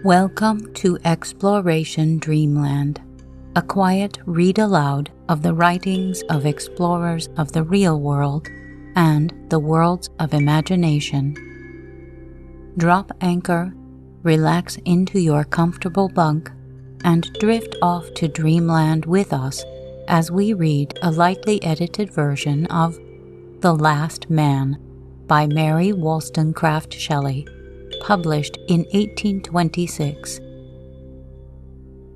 Welcome to Exploration Dreamland, a quiet read-aloud of the writings of explorers of the real world and the worlds of imagination. Drop anchor, relax into your comfortable bunk, and drift off to Dreamland with us as we read a lightly edited version of The Last Man by Mary Wollstonecraft Shelley, published in 1826.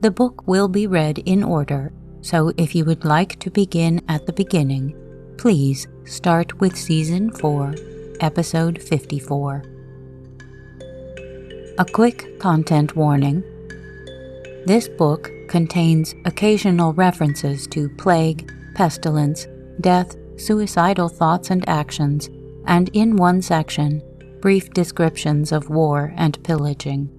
The book will be read in order, so if you would like to begin at the beginning, please start with Season 4, Episode 54. A quick content warning. This book contains occasional references to plague, pestilence, death, suicidal thoughts and actions, and in one section, brief descriptions of war and pillaging.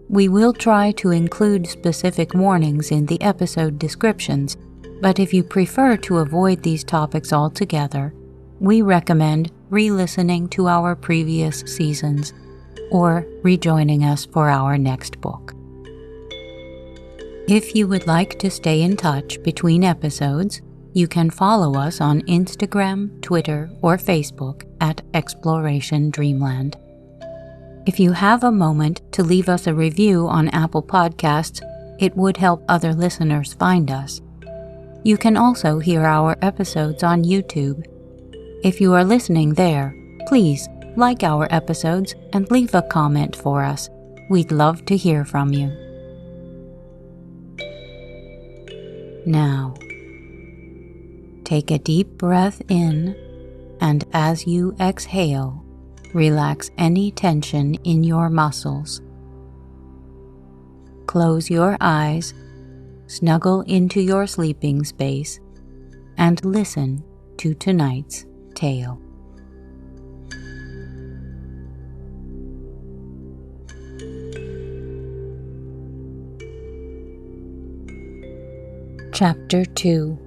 We will try to include specific warnings in the episode descriptions, but if you prefer to avoid these topics altogether, we recommend re-listening to our previous seasons or rejoining us for our next book. If you would like to stay in touch between episodes, you can follow us on Instagram, Twitter, or Facebook at Exploration Dreamland. If you have a moment to leave us a review on Apple Podcasts, it would help other listeners find us. You can also hear our episodes on YouTube. If you are listening there, please like our episodes and leave a comment for us. We'd love to hear from you. Now, take a deep breath in, and as you exhale, relax any tension in your muscles. Close your eyes, snuggle into your sleeping space, and listen to tonight's tale. Chapter 2.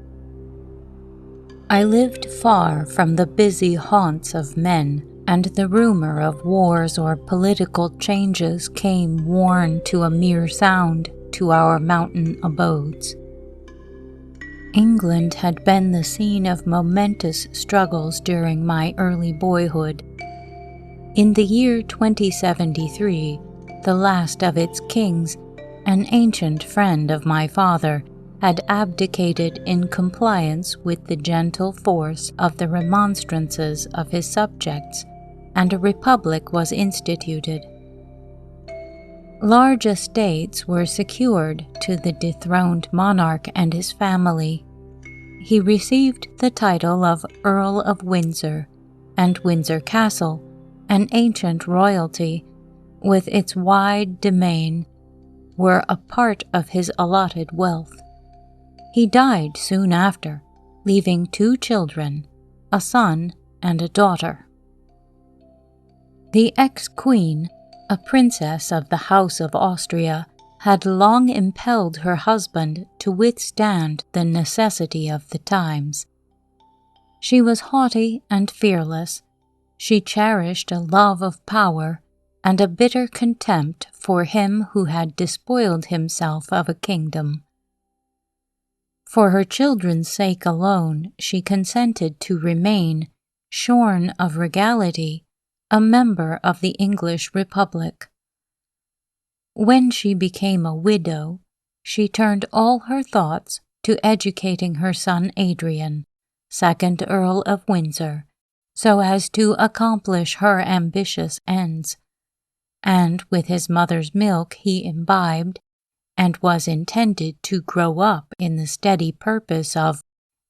I lived far from the busy haunts of men, and the rumor of wars or political changes came worn to a mere sound to our mountain abodes. England had been the scene of momentous struggles during my early boyhood. In the year 2073, the last of its kings, an ancient friend of my father, had abdicated in compliance with the gentle force of the remonstrances of his subjects, and a republic was instituted. Large estates were secured to the dethroned monarch and his family. He received the title of Earl of Windsor, and Windsor Castle, an ancient royalty, with its wide domain, were a part of his allotted wealth. He died soon after, leaving 2 children, a son and a daughter. The ex-queen, a princess of the House of Austria, had long impelled her husband to withstand the necessity of the times. She was haughty and fearless. She cherished a love of power and a bitter contempt for him who had despoiled himself of a kingdom. For her children's sake alone, she consented to remain, shorn of regality, a member of the English Republic. When she became a widow, she turned all her thoughts to educating her son Adrian, 2nd Earl of Windsor, so as to accomplish her ambitious ends, and with his mother's milk he imbibed, and was intended to grow up in the steady purpose of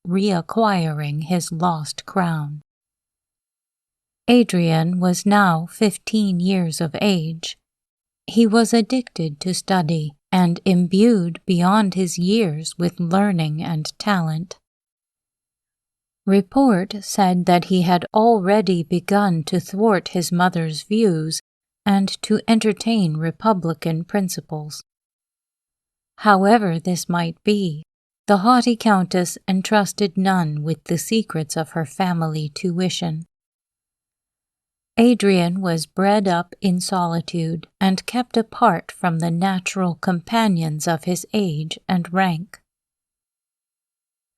reacquiring his lost crown. Adrian was now 15 years of age. He was addicted to study and imbued beyond his years with learning and talent. Report said that he had already begun to thwart his mother's views and to entertain Republican principles. However this might be, the haughty countess entrusted none with the secrets of her family tuition. Adrian was bred up in solitude and kept apart from the natural companions of his age and rank.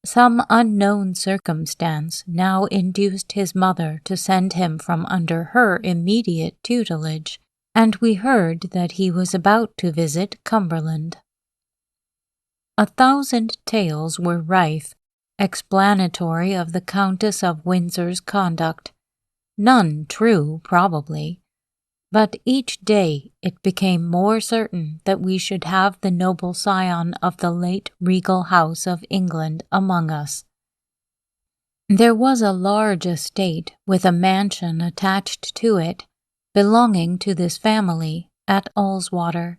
Some unknown circumstance now induced his mother to send him from under her immediate tutelage, and we heard that he was about to visit Cumberland. 1,000 tales were rife, explanatory of the Countess of Windsor's conduct, none true, probably, but each day it became more certain that we should have the noble scion of the late regal house of England among us. There was a large estate with a mansion attached to it, belonging to this family, at Ullswater.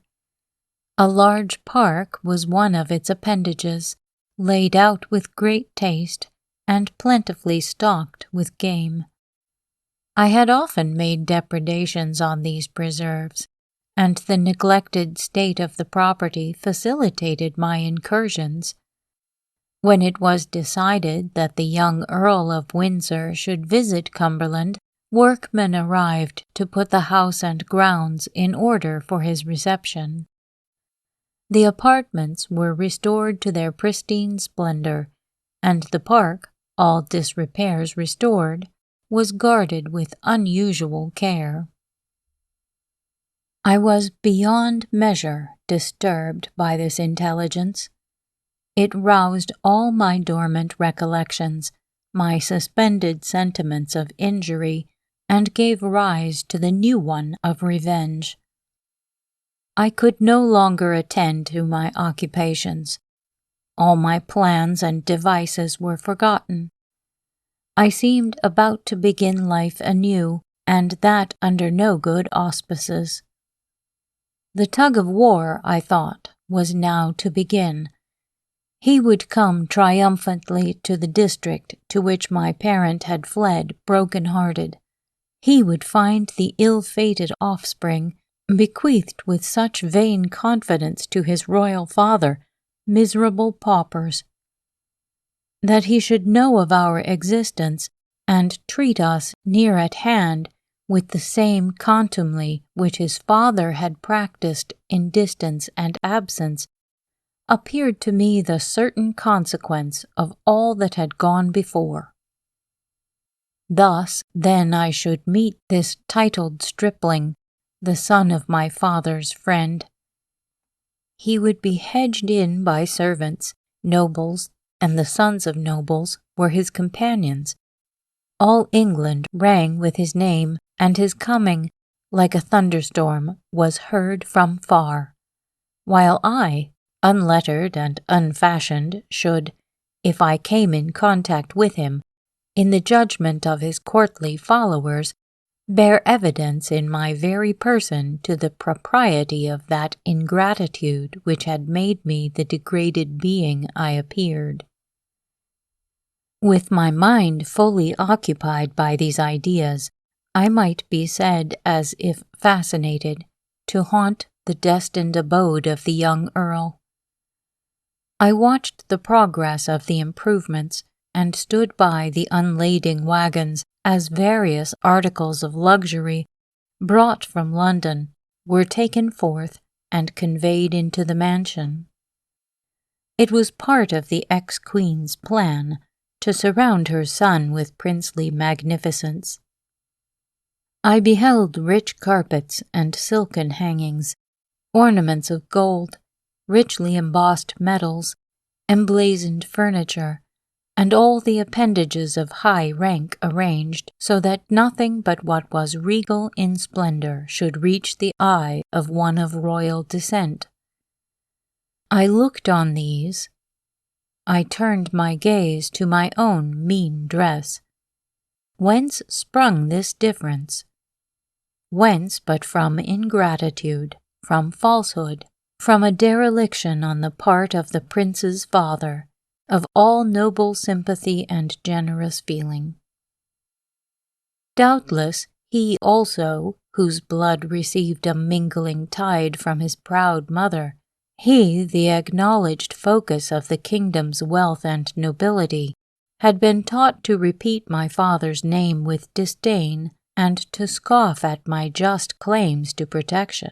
A large park was one of its appendages, laid out with great taste, and plentifully stocked with game. I had often made depredations on these preserves, and the neglected state of the property facilitated my incursions. When it was decided that the young Earl of Windsor should visit Cumberland, workmen arrived to put the house and grounds in order for his reception. The apartments were restored to their pristine splendor, and the park, all disrepairs restored, was guarded with unusual care. I was beyond measure disturbed by this intelligence. It roused all my dormant recollections, my suspended sentiments of injury, and gave rise to the new one of revenge. I could no longer attend to my occupations. All my plans and devices were forgotten. I seemed about to begin life anew, and that under no good auspices. The tug-of-war, I thought, was now to begin. He would come triumphantly to the district to which my parent had fled broken-hearted. He would find the ill-fated offspring, bequeathed with such vain confidence to his royal father, miserable paupers. That he should know of our existence and treat us near at hand with the same contumely which his father had practiced in distance and absence, appeared to me the certain consequence of all that had gone before. Thus then I should meet this titled stripling, the son of my father's friend. He would be hedged in by servants, nobles, and the sons of nobles were his companions. All England rang with his name, and his coming, like a thunderstorm, was heard from far, while I, unlettered and unfashioned, should, if I came in contact with him, in the judgment of his courtly followers, bear evidence in my very person to the propriety of that ingratitude which had made me the degraded being I appeared. With my mind fully occupied by these ideas, I might be said, as if fascinated, to haunt the destined abode of the young Earl. I watched the progress of the improvements, and stood by the unlading wagons as various articles of luxury, brought from London, were taken forth and conveyed into the mansion. It was part of the ex-queen's plan to surround her son with princely magnificence. I beheld rich carpets and silken hangings, ornaments of gold, richly embossed metals, emblazoned furniture, and all the appendages of high rank arranged so that nothing but what was regal in splendor should reach the eye of one of royal descent. I looked on these. I turned my gaze to my own mean dress. Whence sprung this difference? Whence but from ingratitude, from falsehood, from a dereliction on the part of the prince's father, of all noble sympathy and generous feeling. Doubtless he also, whose blood received a mingling tide from his proud mother, he, the acknowledged focus of the kingdom's wealth and nobility, had been taught to repeat my father's name with disdain and to scoff at my just claims to protection.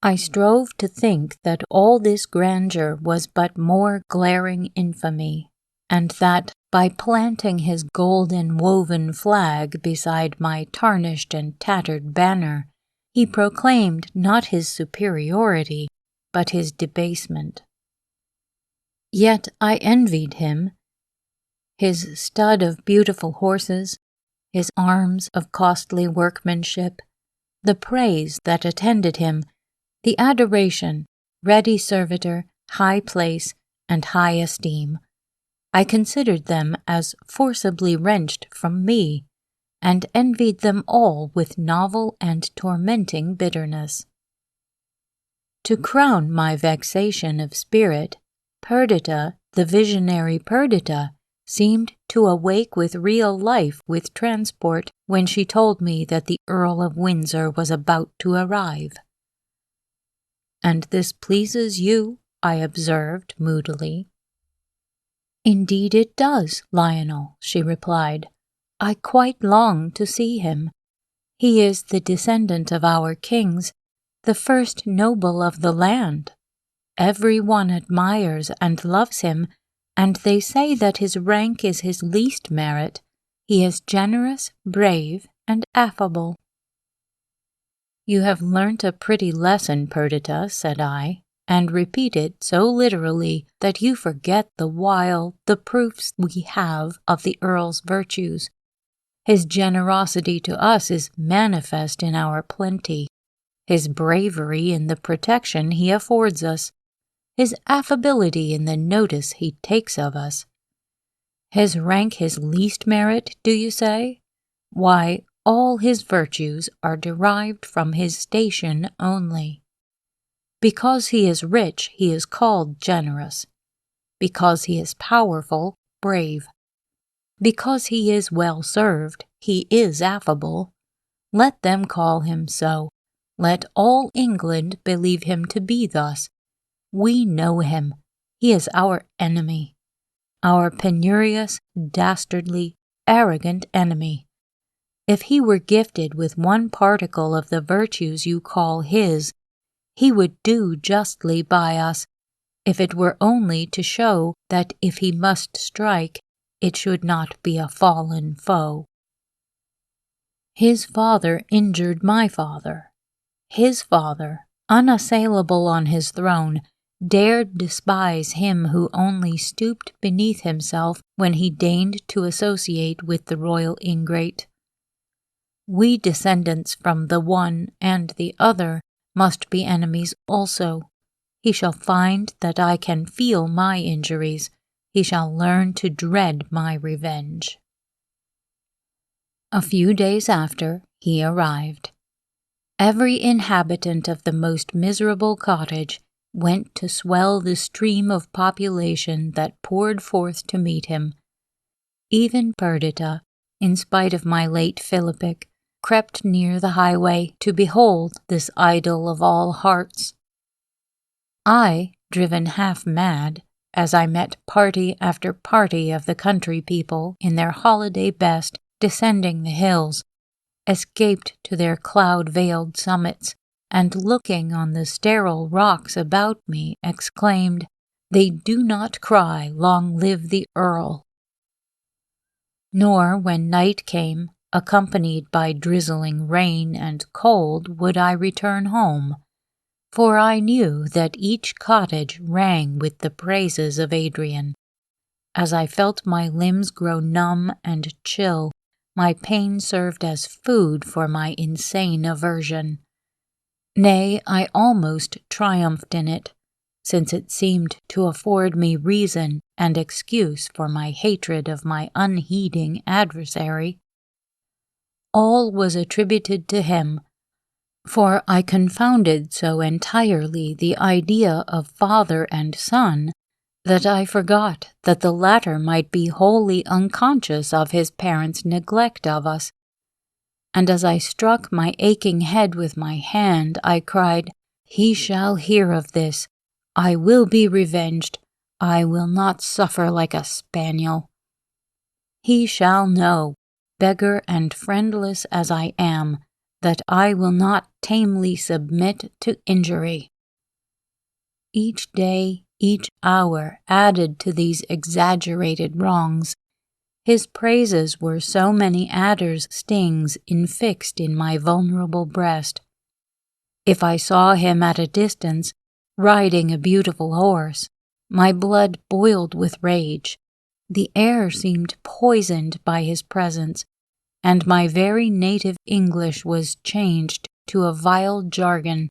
I strove to think that all this grandeur was but more glaring infamy, and that by planting his golden woven flag beside my tarnished and tattered banner, he proclaimed not his superiority, but his debasement. Yet I envied him, his stud of beautiful horses, his arms of costly workmanship, the praise that attended him, the adoration, ready servitor, high place, and high esteem. I considered them as forcibly wrenched from me, and envied them all with novel and tormenting bitterness. To crown my vexation of spirit, Perdita, the visionary Perdita, seemed to awake with real life with transport when she told me that the Earl of Windsor was about to arrive. "And this pleases you?" I observed moodily. "Indeed it does, Lionel," she replied. "I quite long to see him. He is the descendant of our kings, the first noble of the land. Every one admires and loves him, and they say that his rank is his least merit. He is generous, brave, and affable." "You have learnt a pretty lesson, Perdita," said I, "and repeat it so literally that you forget the while the proofs we have of the Earl's virtues. His generosity to us is manifest in our plenty, his bravery in the protection he affords us, his affability in the notice he takes of us. His rank his least merit, do you say? Why, all his virtues are derived from his station only. Because he is rich, he is called generous. Because he is powerful, brave. Because he is well served, he is affable. Let them call him so. Let all England believe him to be thus. We know him. He is our enemy. Our penurious, dastardly, arrogant enemy. If he were gifted with one particle of the virtues you call his, he would do justly by us, if it were only to show that if he must strike, it should not be a fallen foe. His father injured my father. His father, unassailable on his throne, dared despise him who only stooped beneath himself when he deigned to associate with the royal ingrate. We descendants from the one and the other must be enemies also. He shall find that I can feel my injuries. He shall learn to dread my revenge. A few days after, he arrived. Every inhabitant of the most miserable cottage went to swell the stream of population that poured forth to meet him. Even Perdita, in spite of my late philippic, crept near the highway to behold this idol of all hearts. I, driven half mad, as I met party after party of the country people in their holiday best descending the hills, escaped to their cloud-veiled summits, and looking on the sterile rocks about me, exclaimed, "They do not cry, 'Long live the Earl!'" Nor when night came, accompanied by drizzling rain and cold, would I return home, for I knew that each cottage rang with the praises of Adrian. As I felt my limbs grow numb and chill, my pain served as food for my insane aversion. Nay, I almost triumphed in it, since it seemed to afford me reason and excuse for my hatred of my unheeding adversary. All was attributed to him, for I confounded so entirely the idea of father and son that I forgot that the latter might be wholly unconscious of his parents' neglect of us. And as I struck my aching head with my hand, I cried, "He shall hear of this. I will be revenged. I will not suffer like a spaniel. He shall know. beggar and friendless as I am, that I will not tamely submit to injury. Each day, each hour added to these exaggerated wrongs. His praises were so many adder's stings infixed in my vulnerable breast. If I saw him at a distance, riding a beautiful horse, my blood boiled with rage. The air seemed poisoned by his presence, and my very native English was changed to a vile jargon,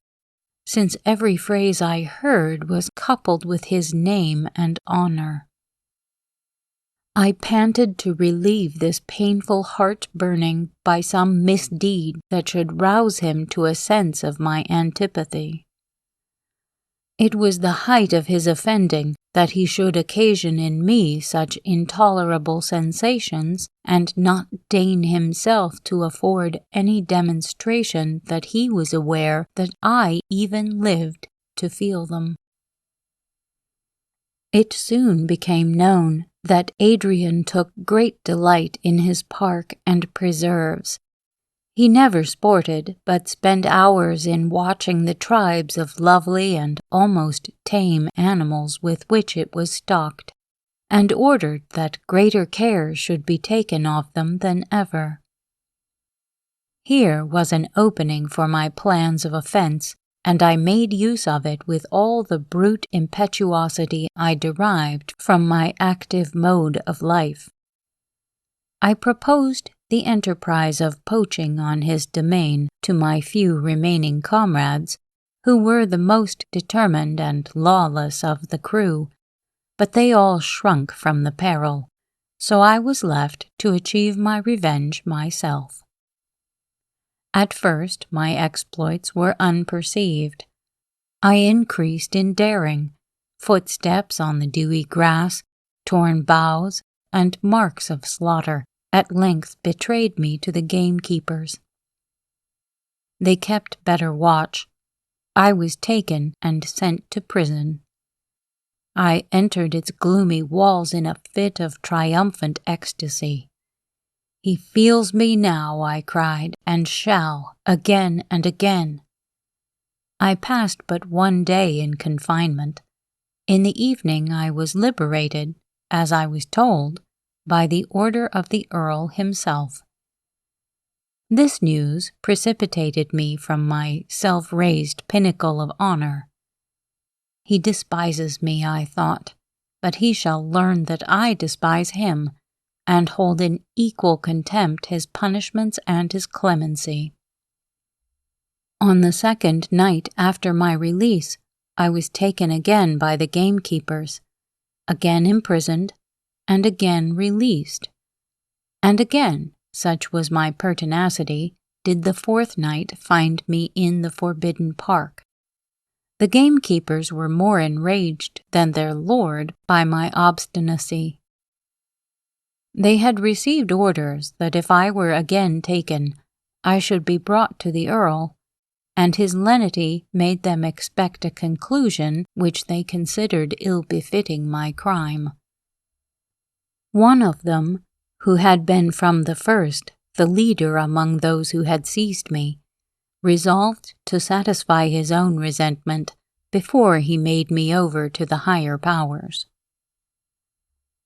since every phrase I heard was coupled with his name and honor. I panted to relieve this painful heart-burning by some misdeed that should rouse him to a sense of my antipathy. It was the height of his offending that he should occasion in me such intolerable sensations, and not deign himself to afford any demonstration that he was aware that I even lived to feel them. It soon became known that Adrian took great delight in his park and preserves. He never sported, but spent hours in watching the tribes of lovely and almost tame animals with which it was stocked, and ordered that greater care should be taken of them than ever. Here was an opening for my plans of offense, and I made use of it with all the brute impetuosity I derived from my active mode of life. I proposed the enterprise of poaching on his domain to my few remaining comrades, who were the most determined and lawless of the crew, but they all shrunk from the peril, so I was left to achieve my revenge myself. At first my exploits were unperceived. I increased in daring. Footsteps on the dewy grass, torn boughs, and marks of slaughter at length betrayed me to the gamekeepers. They kept better watch. I was taken and sent to prison. I entered its gloomy walls in a fit of triumphant ecstasy. "He feels me now," I cried, "and shall, again and again." I passed but one day in confinement. In the evening I was liberated, as I was told, by the order of the Earl himself. This news precipitated me from my self-raised pinnacle of honor. He despises me, I thought, but he shall learn that I despise him, and hold in equal contempt his punishments and his clemency. On the second night after my release, I was taken again by the gamekeepers, again imprisoned, and again released. And again, such was my pertinacity, did the fourth night find me in the forbidden park. The gamekeepers were more enraged than their lord by my obstinacy. They had received orders that if I were again taken, I should be brought to the Earl, and his lenity made them expect a conclusion which they considered ill-befitting my crime. One of them, who had been from the first the leader among those who had seized me, resolved to satisfy his own resentment before he made me over to the higher powers.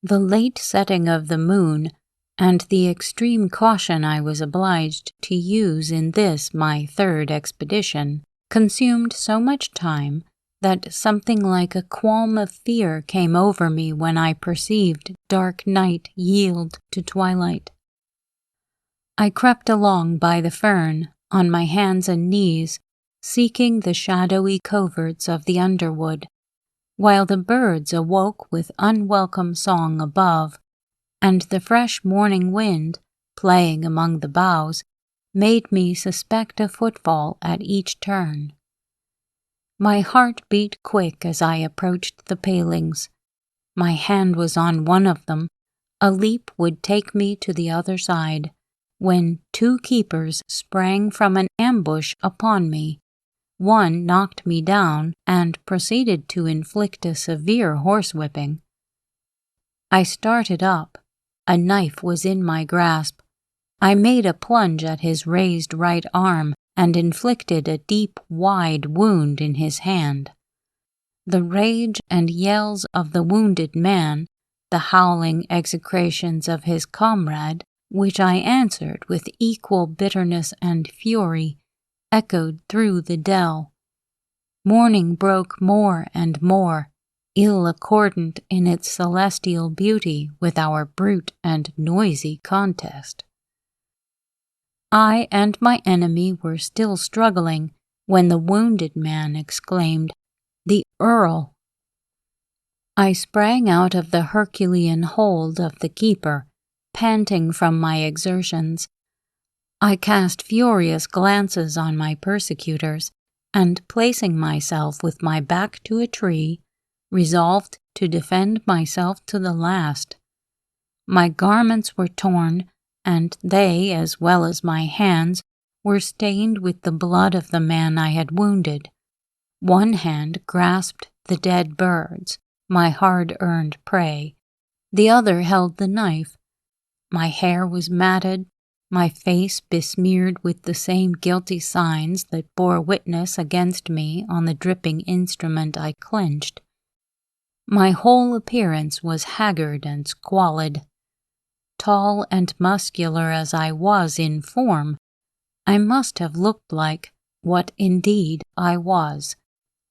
The late setting of the moon and the extreme caution I was obliged to use in this my third expedition consumed so much time that something like a qualm of fear came over me when I perceived dark night yield to twilight. I crept along by the fern, on my hands and knees, seeking the shadowy coverts of the underwood, while the birds awoke with unwelcome song above, and the fresh morning wind, playing among the boughs, made me suspect a footfall at each turn. My heart beat quick as I approached the palings. My hand was on one of them. A leap would take me to the other side, when two keepers sprang from an ambush upon me. One knocked me down and proceeded to inflict a severe horsewhipping. I started up. A knife was in my grasp. I made a plunge at his raised right arm and inflicted a deep, wide wound in his hand. The rage and yells of the wounded man, the howling execrations of his comrade, which I answered with equal bitterness and fury, echoed through the dell. Morning broke more and more, ill accordant in its celestial beauty with our brute and noisy contest. I and my enemy were still struggling when the wounded man exclaimed, "The Earl!" I sprang out of the Herculean hold of the keeper, panting from my exertions. I cast furious glances on my persecutors, and placing myself with my back to a tree, resolved to defend myself to the last. My garments were torn, and they, as well as my hands, were stained with the blood of the man I had wounded. One hand grasped the dead birds, my hard-earned prey. The other held the knife. My hair was matted, my face besmeared with the same guilty signs that bore witness against me on the dripping instrument I clenched. My whole appearance was haggard and squalid. Tall and muscular as I was in form, I must have looked like, what indeed I was,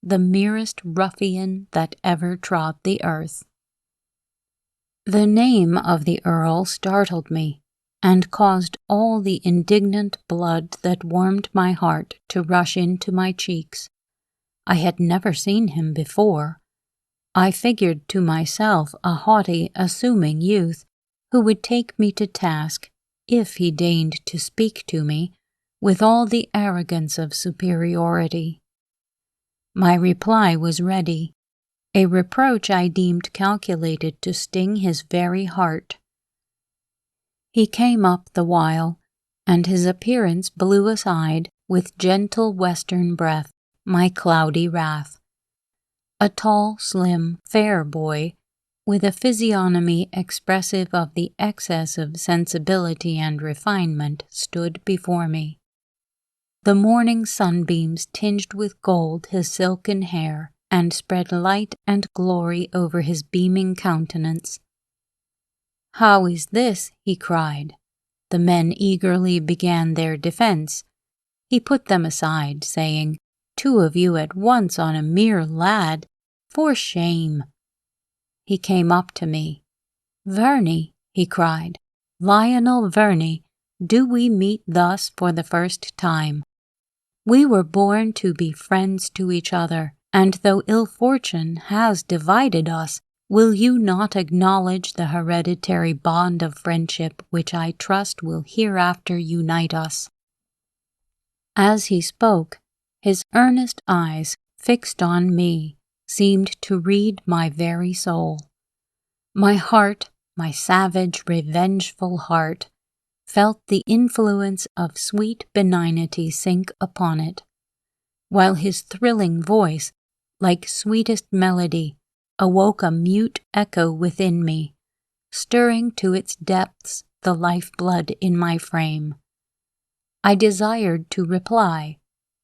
the merest ruffian that ever trod the earth. The name of the Earl startled me, and caused all the indignant blood that warmed my heart to rush into my cheeks. I had never seen him before. I figured to myself a haughty, assuming youth who would take me to task, if he deigned to speak to me, with all the arrogance of superiority. My reply was ready, a reproach I deemed calculated to sting his very heart. He came up the while, and his appearance blew aside, with gentle western breath, my cloudy wrath. A tall, slim, fair boy, with a physiognomy expressive of the excess of sensibility and refinement, stood before me. The morning sunbeams tinged with gold his silken hair, and spread light and glory over his beaming countenance. "How is this?" he cried. The men eagerly began their defense. He put them aside, saying, "Two of you at once on a mere lad! For shame!" He came up to me. "Verney," he cried, "Lionel Verney, do we meet thus for the first time? We were born to be friends to each other, and though ill fortune has divided us, will you not acknowledge the hereditary bond of friendship which I trust will hereafter unite us?" As he spoke, his earnest eyes, fixed on me, seemed to read my very soul. My heart, my savage, revengeful heart, felt the influence of sweet benignity sink upon it, while his thrilling voice, like sweetest melody, awoke a mute echo within me, stirring to its depths the life-blood in my frame. I desired to reply,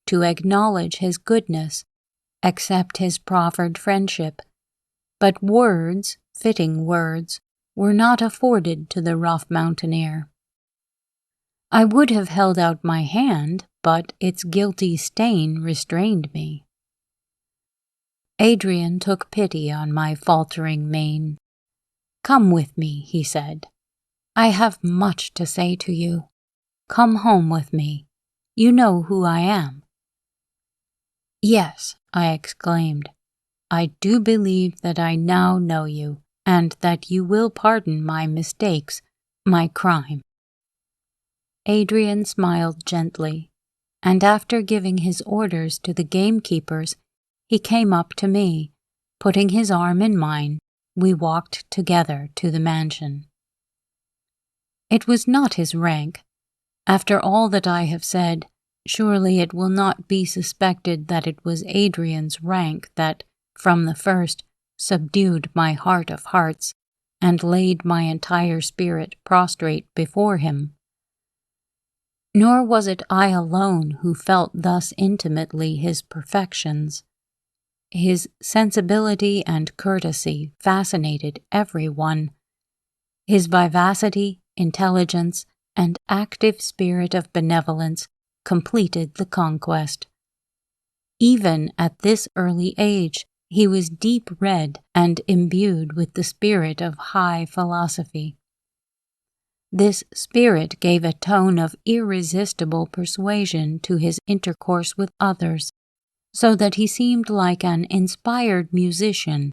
to acknowledge his goodness, accept his proffered friendship, but words, fitting words, were not afforded to the rough mountaineer. I would have held out my hand, but its guilty stain restrained me. Adrian took pity on my faltering mien. "Come with me," he said. "I have much to say to you. Come home with me. You know who I am." "Yes," I exclaimed. "I do believe that I now know you, and that you will pardon my mistakes, my crime." Adrian smiled gently, and after giving his orders to the gamekeepers, he came up to me. Putting his arm in mine, we walked together to the mansion. It was not his rank. After all that I have said, surely it will not be suspected that it was Adrian's rank that, from the first, subdued my heart of hearts, and laid my entire spirit prostrate before him. Nor was it I alone who felt thus intimately his perfections. His sensibility and courtesy fascinated everyone. His vivacity, intelligence, and active spirit of benevolence completed the conquest. Even at this early age, he was deep-read and imbued with the spirit of high philosophy. This spirit gave a tone of irresistible persuasion to his intercourse with others, so that he seemed like an inspired musician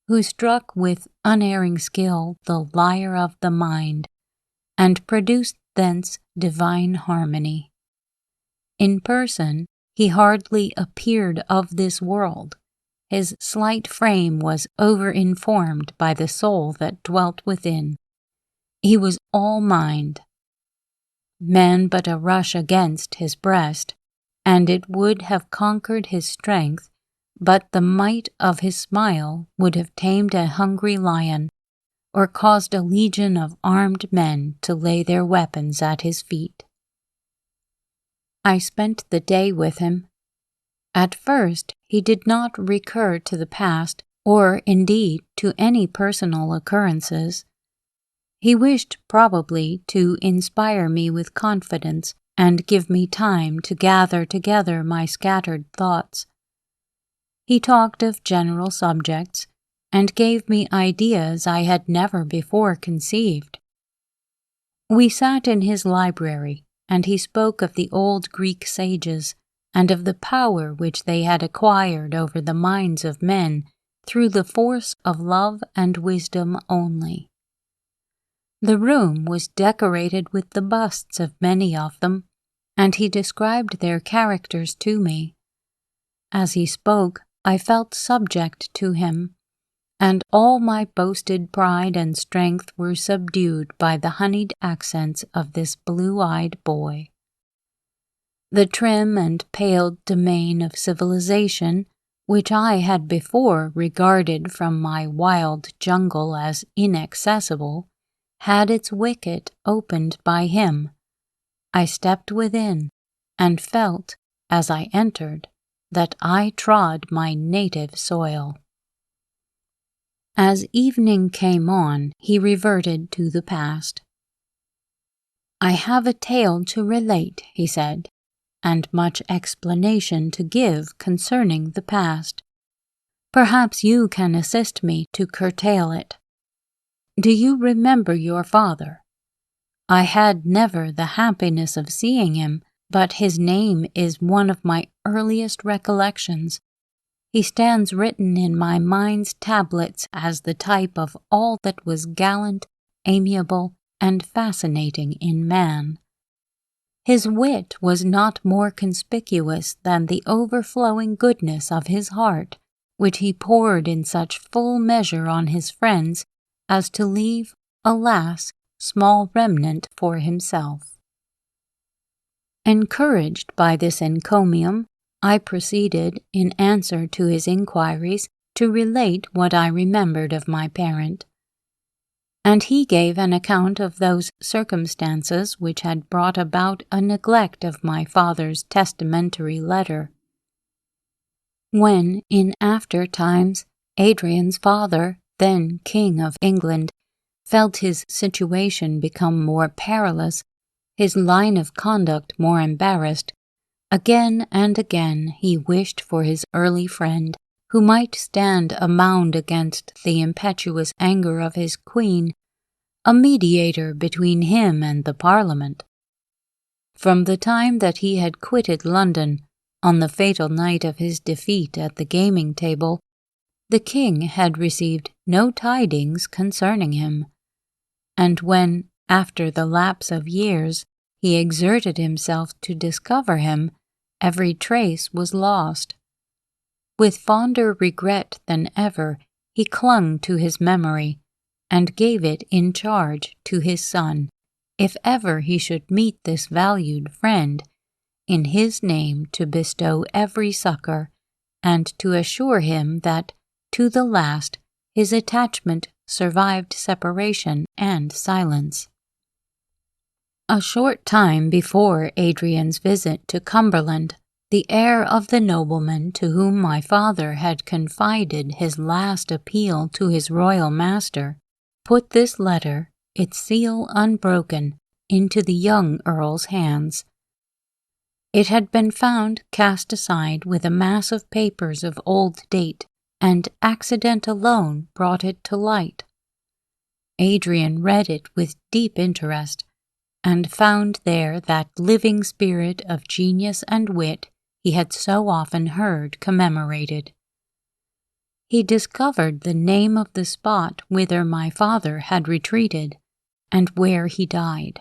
who struck with unerring skill the lyre of the mind, and produced thence divine harmony. In person, he hardly appeared of this world. His slight frame was over-informed by the soul that dwelt within. He was all mind. Man but a rush against his breast, and it would have conquered his strength, but the might of his smile would have tamed a hungry lion, or caused a legion of armed men to lay their weapons at his feet. I spent the day with him. At first, he did not recur to the past, or indeed to any personal occurrences. He wished probably to inspire me with confidence and give me time to gather together my scattered thoughts. He talked of general subjects and gave me ideas I had never before conceived. We sat in his library, and he spoke of the old Greek sages and of the power which they had acquired over the minds of men through the force of love and wisdom only. The room was decorated with the busts of many of them, and he described their characters to me. As he spoke, I felt subject to him, and all my boasted pride and strength were subdued by the honeyed accents of this blue-eyed boy. The trim and pale domain of civilization, which I had before regarded from my wild jungle as inaccessible, had its wicket opened by him. I stepped within, and felt, as I entered, that I trod my native soil. As evening came on, he reverted to the past. "I have a tale to relate," he said, "and much explanation to give concerning the past. Perhaps you can assist me to curtail it. Do you remember your father? I had never the happiness of seeing him, but his name is one of my earliest recollections. He stands written in my mind's tablets as the type of all that was gallant, amiable, and fascinating in man. His wit was not more conspicuous than the overflowing goodness of his heart, which he poured in such full measure on his friends as to leave, alas, small remnant for himself." Encouraged by this encomium, I proceeded, in answer to his inquiries, to relate what I remembered of my parent. And he gave an account of those circumstances which had brought about a neglect of my father's testamentary letter. When, in after times, Adrian's father, then King of England, felt his situation become more perilous, his line of conduct more embarrassed, again and again he wished for his early friend, who might stand a mound against the impetuous anger of his queen, a mediator between him and the Parliament. From the time that he had quitted London, on the fatal night of his defeat at the gaming table, the king had received no tidings concerning him, and when, after the lapse of years, he exerted himself to discover him, every trace was lost. With fonder regret than ever, he clung to his memory, and gave it in charge to his son, if ever he should meet this valued friend, in his name to bestow every succor, and to assure him that, to the last, his attachment survived separation and silence. A short time before Adrian's visit to Cumberland, the heir of the nobleman to whom my father had confided his last appeal to his royal master put this letter, its seal unbroken, into the young earl's hands. It had been found cast aside with a mass of papers of old date, and accident alone brought it to light. Adrian read it with deep interest, and found there that living spirit of genius and wit he had so often heard commemorated. He discovered the name of the spot whither my father had retreated, and where he died.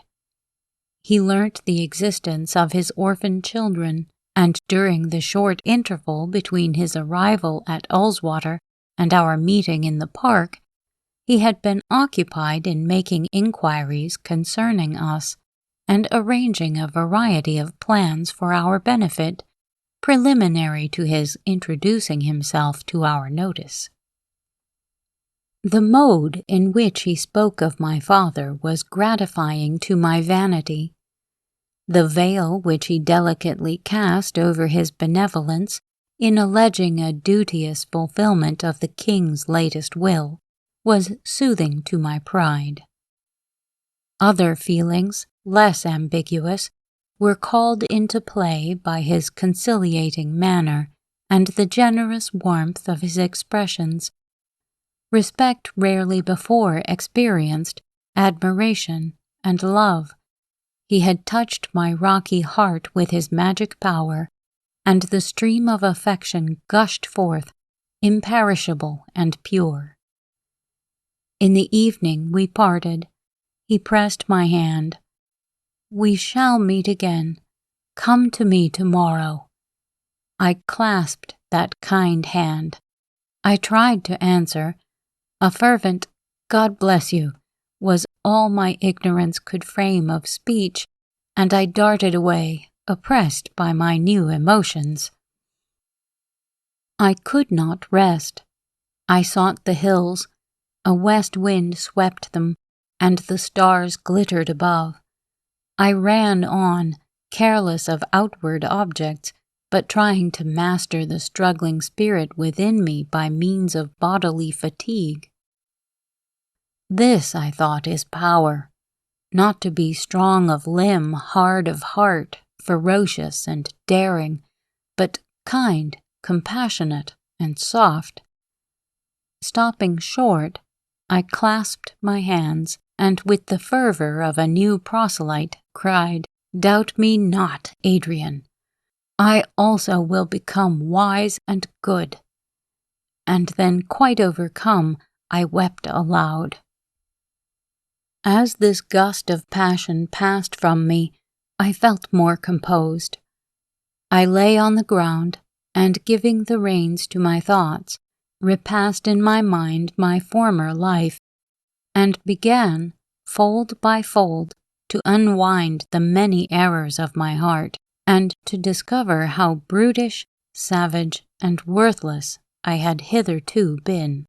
He learnt the existence of his orphan children, and during the short interval between his arrival at Ullswater and our meeting in the park, he had been occupied in making inquiries concerning us and arranging a variety of plans for our benefit, preliminary to his introducing himself to our notice. The mode in which he spoke of my father was gratifying to my vanity. The veil which he delicately cast over his benevolence in alleging a duteous fulfillment of the king's latest will was soothing to my pride. Other feelings, less ambiguous, were called into play by his conciliating manner and the generous warmth of his expressions. Respect rarely before experienced, admiration, and love. He had touched my rocky heart with his magic power, and the stream of affection gushed forth, imperishable and pure. In the evening we parted. He pressed my hand. "We shall meet again. Come to me tomorrow." I clasped that kind hand. I tried to answer. A fervent "God bless you" was all my ignorance could frame of speech, and I darted away, oppressed by my new emotions. I could not rest. I sought the hills. A west wind swept them, and the stars glittered above. I ran on, careless of outward objects, but trying to master the struggling spirit within me by means of bodily fatigue. This, I thought, is power, not to be strong of limb, hard of heart, ferocious and daring, but kind, compassionate, and soft. Stopping short, I clasped my hands, and with the fervor of a new proselyte cried, "Doubt me not, Adrian. I also will become wise and good." And then, quite overcome, I wept aloud. As this gust of passion passed from me, I felt more composed. I lay on the ground, and giving the reins to my thoughts, repassed in my mind my former life, and began, fold by fold, to unwind the many errors of my heart, and to discover how brutish, savage, and worthless I had hitherto been.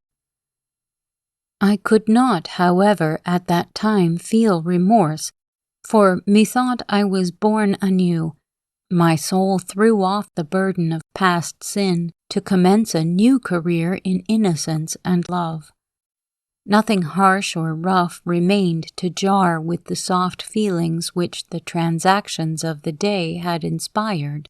I could not, however, at that time feel remorse, for methought I was born anew. My soul threw off the burden of past sin to commence a new career in innocence and love. Nothing harsh or rough remained to jar with the soft feelings which the transactions of the day had inspired.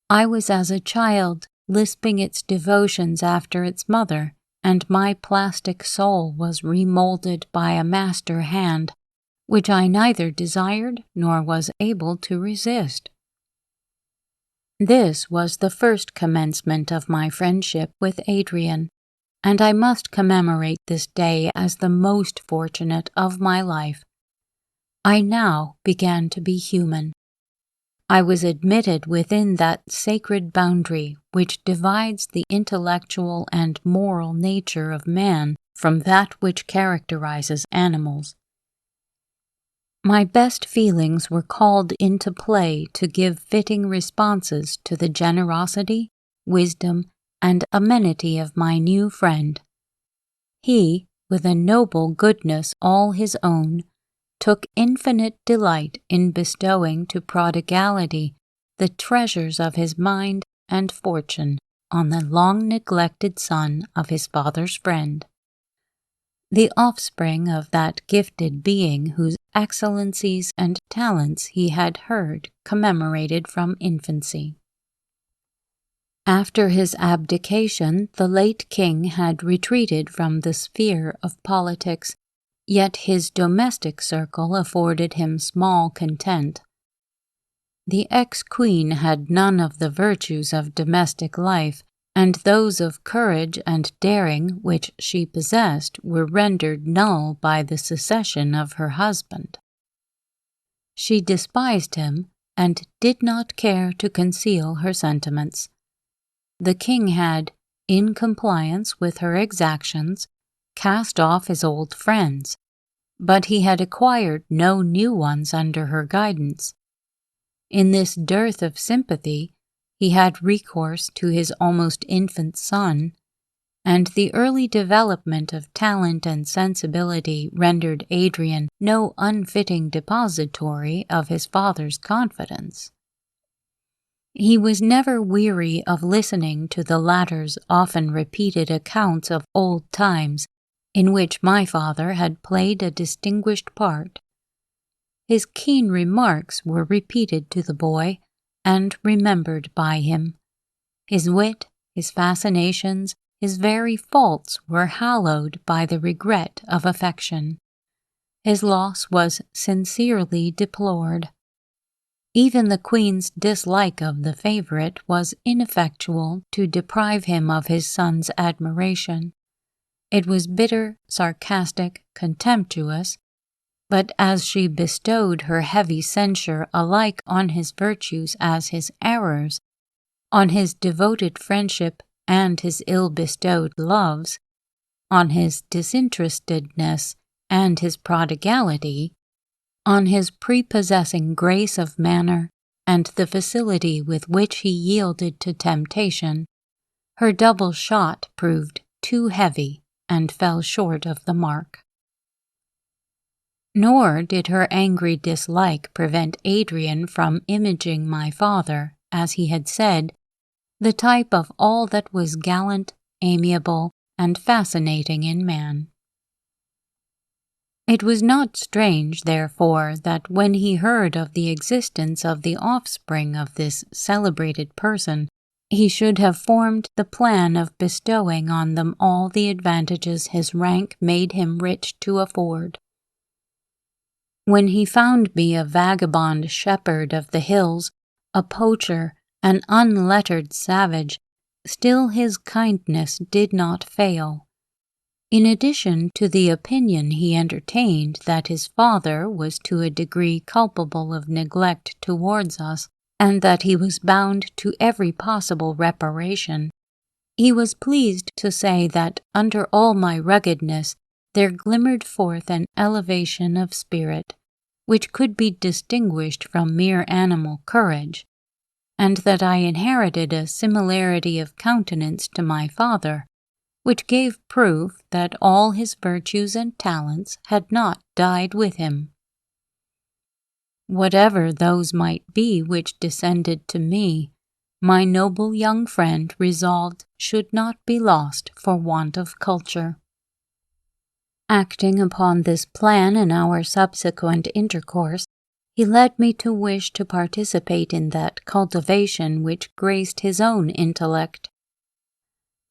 I was as a child lisping its devotions after its mother, and my plastic soul was remolded by a master hand, which I neither desired nor was able to resist. This was the first commencement of my friendship with Adrian, and I must commemorate this day as the most fortunate of my life. I now began to be human. I was admitted within that sacred boundary which divides the intellectual and moral nature of man from that which characterizes animals. My best feelings were called into play to give fitting responses to the generosity, wisdom, and amenity of my new friend. He, with a noble goodness all his own, took infinite delight in bestowing to prodigality the treasures of his mind and fortune on the long-neglected son of his father's friend, the offspring of that gifted being whose excellencies and talents he had heard commemorated from infancy. After his abdication, the late king had retreated from the sphere of politics, yet his domestic circle afforded him small content. The ex-queen had none of the virtues of domestic life, and those of courage and daring which she possessed were rendered null by the secession of her husband. She despised him, and did not care to conceal her sentiments. The king had, in compliance with her exactions, cast off his old friends, but he had acquired no new ones under her guidance. In this dearth of sympathy, he had recourse to his almost infant son, and the early development of talent and sensibility rendered Adrian no unfitting depository of his father's confidence. He was never weary of listening to the latter's often repeated accounts of old times in which my father had played a distinguished part. His keen remarks were repeated to the boy, and remembered by him. His wit, his fascinations, his very faults were hallowed by the regret of affection. His loss was sincerely deplored. Even the queen's dislike of the favorite was ineffectual to deprive him of his son's admiration. It was bitter, sarcastic, contemptuous, but as she bestowed her heavy censure alike on his virtues as his errors, on his devoted friendship and his ill-bestowed loves, on his disinterestedness and his prodigality, on his prepossessing grace of manner and the facility with which he yielded to temptation, her double shot proved too heavy and fell short of the mark. Nor did her angry dislike prevent Adrian from imaging my father, as he had said, the type of all that was gallant, amiable, and fascinating in man. It was not strange, therefore, that when he heard of the existence of the offspring of this celebrated person, he should have formed the plan of bestowing on them all the advantages his rank made him rich to afford. When he found me a vagabond shepherd of the hills, a poacher, an unlettered savage, still his kindness did not fail. In addition to the opinion he entertained that his father was to a degree culpable of neglect towards us, and that he was bound to every possible reparation, he was pleased to say that under all my ruggedness there glimmered forth an elevation of spirit, which could be distinguished from mere animal courage, and that I inherited a similarity of countenance to my father, which gave proof that all his virtues and talents had not died with him. Whatever those might be which descended to me, my noble young friend resolved should not be lost for want of culture. Acting upon this plan in our subsequent intercourse, he led me to wish to participate in that cultivation which graced his own intellect.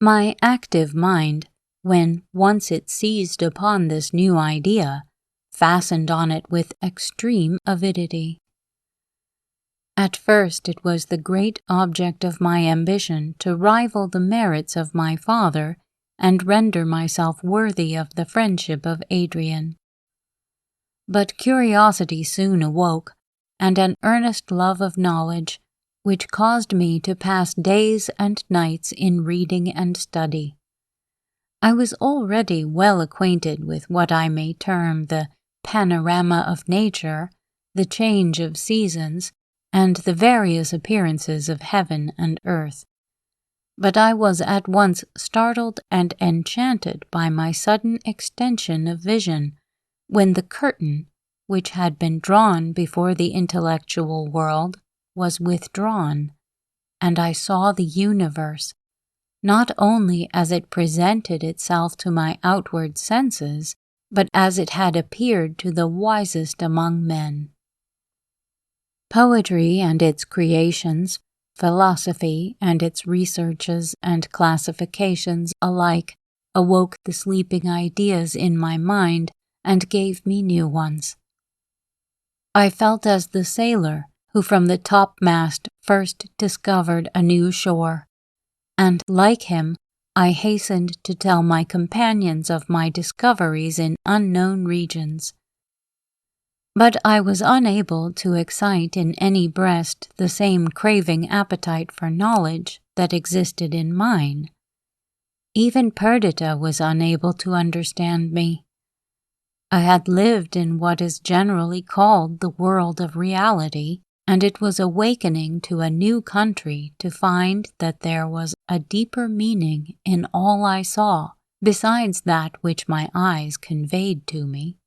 My active mind, when once it seized upon this new idea, fastened on it with extreme avidity. At first it was the great object of my ambition to rival the merits of my father and render myself worthy of the friendship of Adrian. But curiosity soon awoke, and an earnest love of knowledge, which caused me to pass days and nights in reading and study. I was already well acquainted with what I may term the panorama of nature, the change of seasons, and the various appearances of heaven and earth. But I was at once startled and enchanted by my sudden extension of vision, when the curtain, which had been drawn before the intellectual world, was withdrawn, and I saw the universe, not only as it presented itself to my outward senses, but as it had appeared to the wisest among men. Poetry and its creations, philosophy and its researches and classifications alike awoke the sleeping ideas in my mind and gave me new ones. I felt as the sailor who from the topmast first discovered a new shore, and like him, I hastened to tell my companions of my discoveries in unknown regions. But I was unable to excite in any breast the same craving appetite for knowledge that existed in mine. Even Perdita was unable to understand me. I had lived in what is generally called the world of reality, and it was awakening to a new country to find that there was a deeper meaning in all I saw, besides that which my eyes conveyed to me.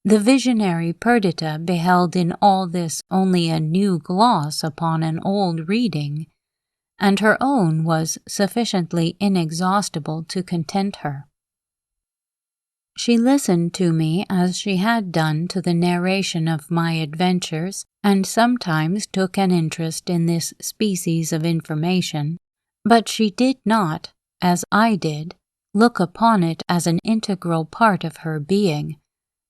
The visionary Perdita beheld in all this only a new gloss upon an old reading, and her own was sufficiently inexhaustible to content her. She listened to me as she had done to the narration of my adventures, and sometimes took an interest in this species of information, but she did not, as I did, look upon it as an integral part of her being,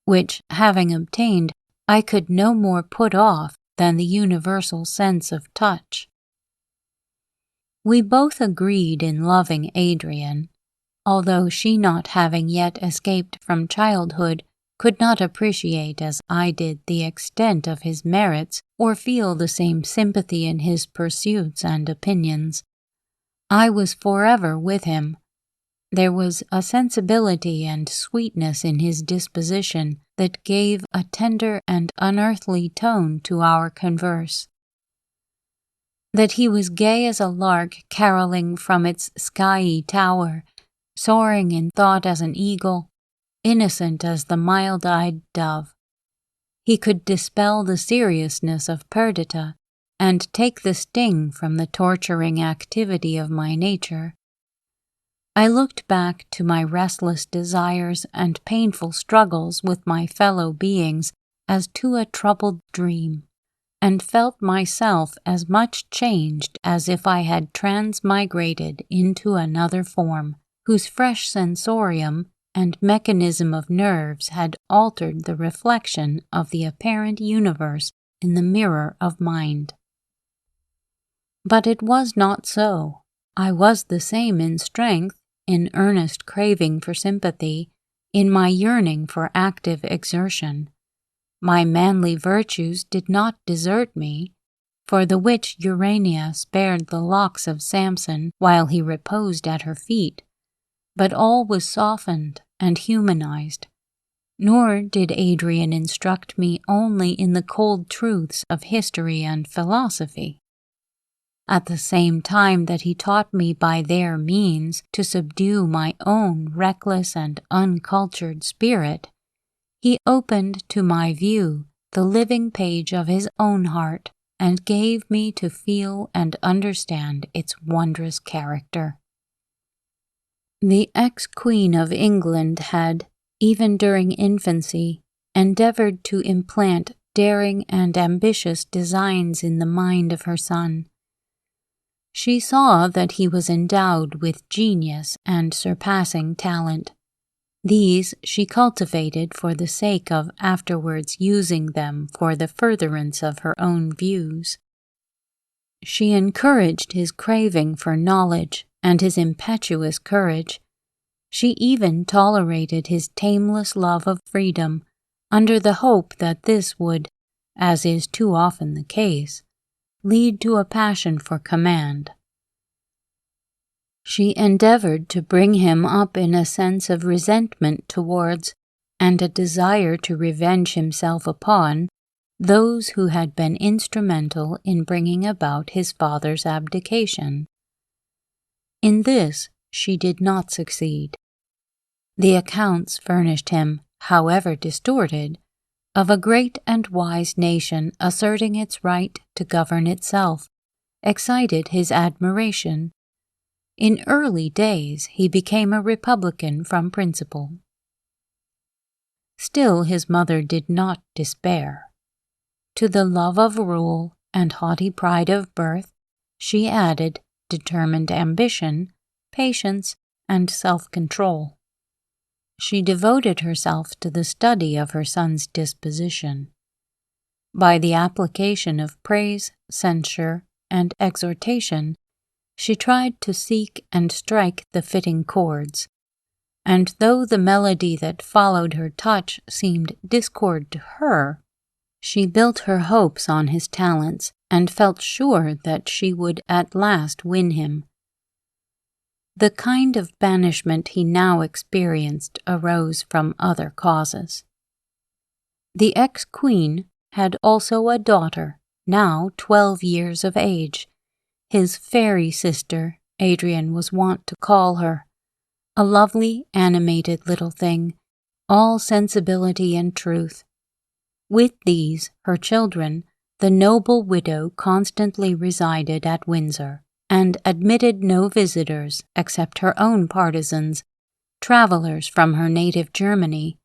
which, having obtained, I could no more put off than the universal sense of touch. We both agreed in loving Adrian, although she, not having yet escaped from childhood, could not appreciate as I did the extent of his merits or feel the same sympathy in his pursuits and opinions. I was forever with him. There was a sensibility and sweetness in his disposition that gave a tender and unearthly tone to our converse. That he was gay as a lark caroling from its skyey tower, soaring in thought as an eagle, innocent as the mild-eyed dove. He could dispel the seriousness of Perdita, and take the sting from the torturing activity of my nature. I looked back to my restless desires and painful struggles with my fellow beings as to a troubled dream, and felt myself as much changed as if I had transmigrated into another form, whose fresh sensorium and mechanism of nerves had altered the reflection of the apparent universe in the mirror of mind. But it was not so. I was the same in strength, in earnest craving for sympathy, in my yearning for active exertion. My manly virtues did not desert me, for the witch Urania spared the locks of Samson while he reposed at her feet, but all was softened and humanized. Nor did Adrian instruct me only in the cold truths of history and philosophy. At the same time that he taught me by their means to subdue my own reckless and uncultured spirit, he opened to my view the living page of his own heart, and gave me to feel and understand its wondrous character. The ex-Queen of England had, even during infancy, endeavored to implant daring and ambitious designs in the mind of her son. She saw that he was endowed with genius and surpassing talent. These she cultivated for the sake of afterwards using them for the furtherance of her own views. She encouraged his craving for knowledge and his impetuous courage. She even tolerated his tameless love of freedom, under the hope that this would, as is too often the case, lead to a passion for command. She endeavored to bring him up in a sense of resentment towards, and a desire to revenge himself upon, those who had been instrumental in bringing about his father's abdication. In this she did not succeed. The accounts furnished him, however distorted, of a great and wise nation asserting its right to govern itself, excited his admiration. In early days he became a republican from principle. Still his mother did not despair. To the love of rule and haughty pride of birth, she added determined ambition, patience, and self-control. She devoted herself to the study of her son's disposition. By the application of praise, censure, and exhortation, she tried to seek and strike the fitting chords, and though the melody that followed her touch seemed discord to her, she built her hopes on his talents and felt sure that she would at last win him. The kind of banishment he now experienced arose from other causes. The ex-queen had also a daughter, now 12 years of age, his fairy sister, Adrian was wont to call her, a lovely, animated little thing, all sensibility and truth. With these, her children, the noble widow constantly resided at Windsor, and admitted no visitors except her own partisans, travelers from her native Germany,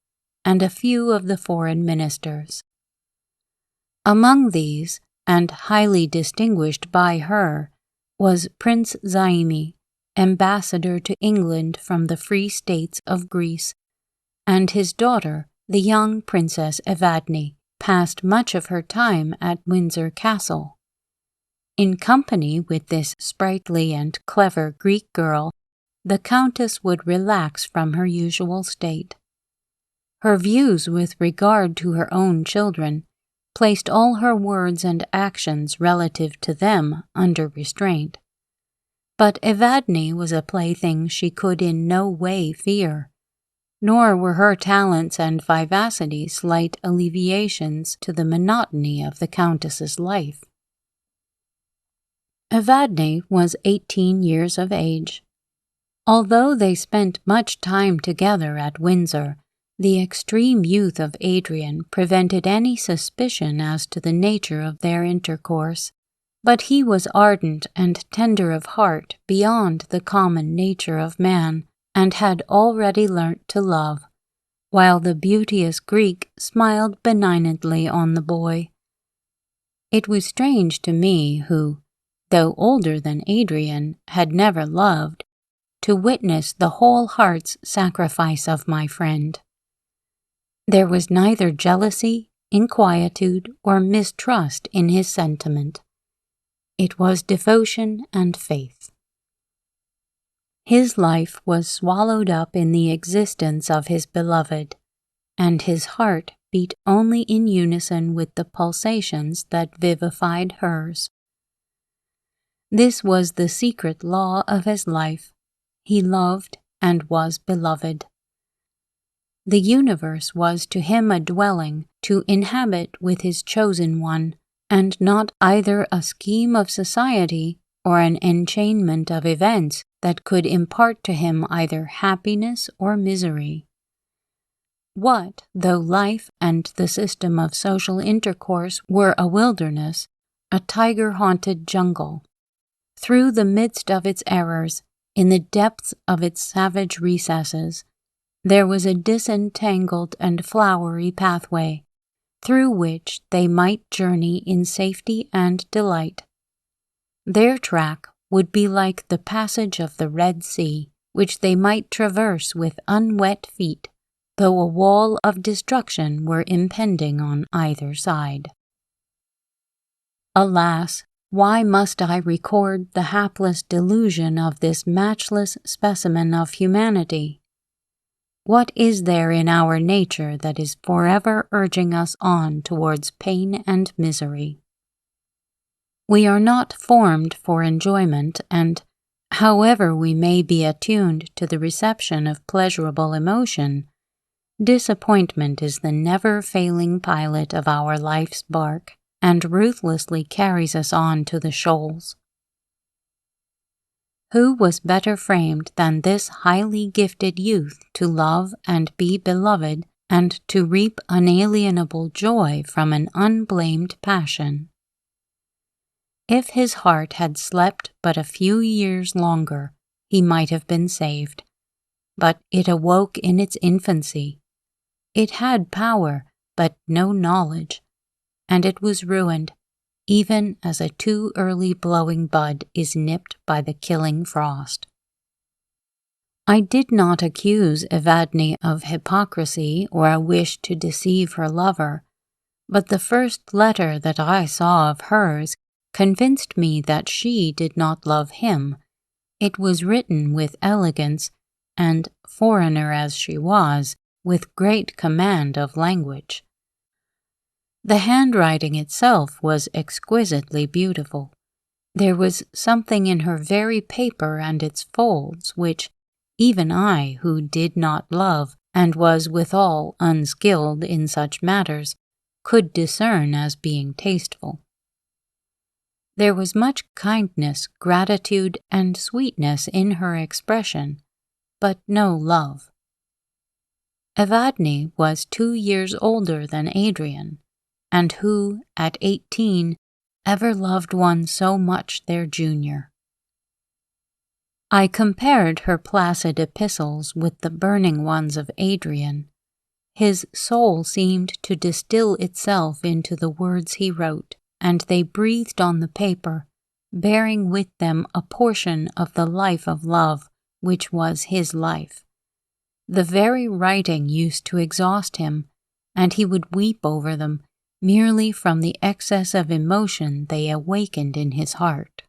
and a few of the foreign ministers. Among these, and highly distinguished by her, was Prince Zaimi, ambassador to England from the Free States of Greece, and his daughter, the young Princess Evadne, passed much of her time at Windsor Castle. In company with this sprightly and clever Greek girl, the Countess would relax from her usual state. Her views with regard to her own children placed all her words and actions relative to them under restraint. But Evadne was a plaything she could in no way fear, nor were her talents and vivacity slight alleviations to the monotony of the Countess's life. Evadne was 18 years of age. Although they spent much time together at Windsor, the extreme youth of Adrian prevented any suspicion as to the nature of their intercourse, but he was ardent and tender of heart beyond the common nature of man, and had already learnt to love, while the beauteous Greek smiled benignantly on the boy. It was strange to me, who, though older than Adrian, had never loved, to witness the whole heart's sacrifice of my friend. There was neither jealousy, inquietude, or mistrust in his sentiment. It was devotion and faith. His life was swallowed up in the existence of his beloved, and his heart beat only in unison with the pulsations that vivified hers. This was the secret law of his life. He loved and was beloved. The universe was to him a dwelling to inhabit with his chosen one, and not either a scheme of society or an enchainment of events that could impart to him either happiness or misery. What though life and the system of social intercourse were a wilderness, a tiger-haunted jungle? Through the midst of its errors, in the depths of its savage recesses, there was a disentangled and flowery pathway, through which they might journey in safety and delight. Their track would be like the passage of the Red Sea, which they might traverse with unwet feet, though a wall of destruction were impending on either side. Alas, why must I record the hapless delusion of this matchless specimen of humanity? What is there in our nature that is forever urging us on towards pain and misery? We are not formed for enjoyment, and, however we may be attuned to the reception of pleasurable emotion, disappointment is the never-failing pilot of our life's bark, and ruthlessly carries us on to the shoals. Who was better framed than this highly gifted youth to love and be beloved and to reap unalienable joy from an unblamed passion. If his heart had slept but a few years longer, he might have been saved. But it awoke in its infancy. It had power, but no knowledge, and it was ruined, even as a too early blowing bud is nipped by the killing frost. I did not accuse Evadne of hypocrisy or a wish to deceive her lover, but the first letter that I saw of hers convinced me that she did not love him. It was written with elegance, and, foreigner as she was, with great command of language. The handwriting itself was exquisitely beautiful. There was something in her very paper and its folds which even I, who did not love, and was withal unskilled in such matters, could discern as being tasteful. There was much kindness, gratitude, and sweetness in her expression, but no love. Evadne was 2 years older than Adrian, and who, at 18, ever loved one so much their junior? I compared her placid epistles with the burning ones of Adrian. His soul seemed to distill itself into the words he wrote, and they breathed on the paper, bearing with them a portion of the life of love which was his life. The very writing used to exhaust him, and he would weep over them, merely from the excess of emotion they awakened in his heart.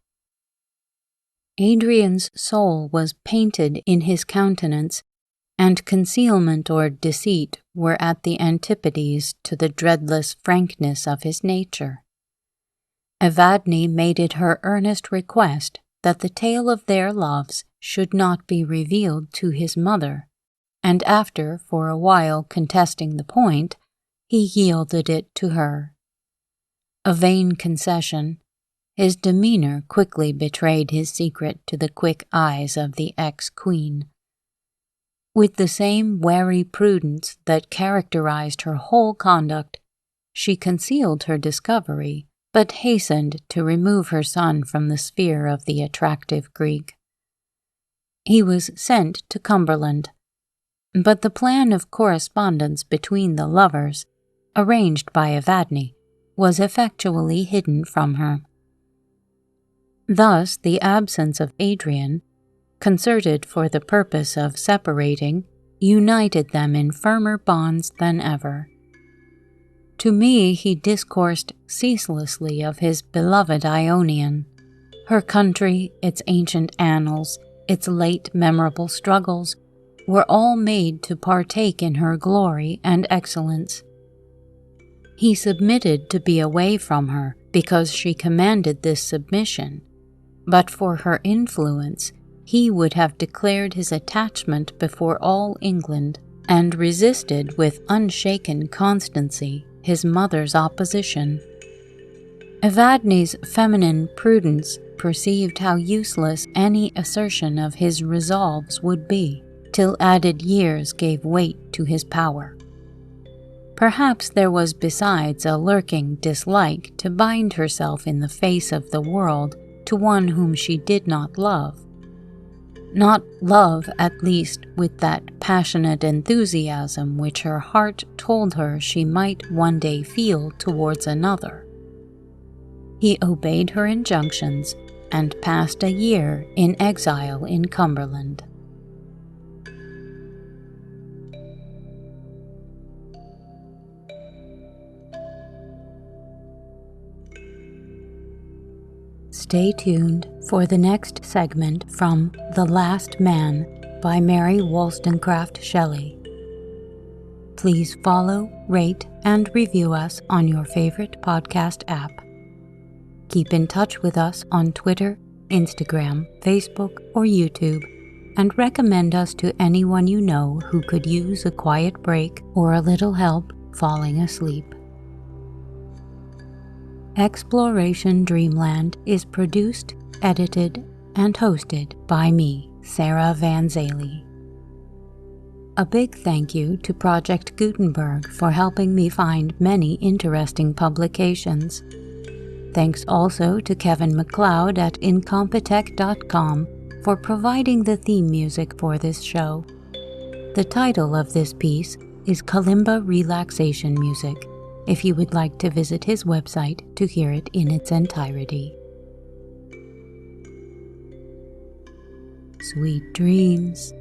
Adrian's soul was painted in his countenance, and concealment or deceit were at the antipodes to the dreadless frankness of his nature. Evadne made it her earnest request that the tale of their loves should not be revealed to his mother, and after for a while contesting the point, he yielded it to her. A vain concession. His demeanor quickly betrayed his secret to the quick eyes of the ex-queen. With the same wary prudence that characterized her whole conduct, she concealed her discovery, but hastened to remove her son from the sphere of the attractive Greek. He was sent to Cumberland, but the plan of correspondence between the lovers, arranged by Evadne, was effectually hidden from her. Thus the absence of Adrian, concerted for the purpose of separating, united them in firmer bonds than ever. To me he discoursed ceaselessly of his beloved Ionian, her country, its ancient annals, its late memorable struggles, were all made to partake in her glory and excellence. He submitted to be away from her because she commanded this submission. But for her influence, he would have declared his attachment before all England, and resisted with unshaken constancy his mother's opposition. Evadne's feminine prudence perceived how useless any assertion of his resolves would be, till added years gave weight to his power. Perhaps there was besides a lurking dislike to bind herself in the face of the world to one whom she did not love. Not love, at least, with that passionate enthusiasm which her heart told her she might one day feel towards another. He obeyed her injunctions and passed a year in exile in Cumberland. Stay tuned for the next segment from The Last Man by Mary Wollstonecraft Shelley. Please follow, rate, and review us on your favorite podcast app. Keep in touch with us on Twitter, Instagram, Facebook, or YouTube, and recommend us to anyone you know who could use a quiet break or a little help falling asleep. Exploration Dreamland is produced, edited, and hosted by me, Sarah Van Zaley. A big thank you to Project Gutenberg for helping me find many interesting publications. Thanks also to Kevin MacLeod at incompetech.com for providing the theme music for this show. The title of this piece is Kalimba Relaxation Music, if you would like to visit his website to hear it in its entirety. Sweet dreams.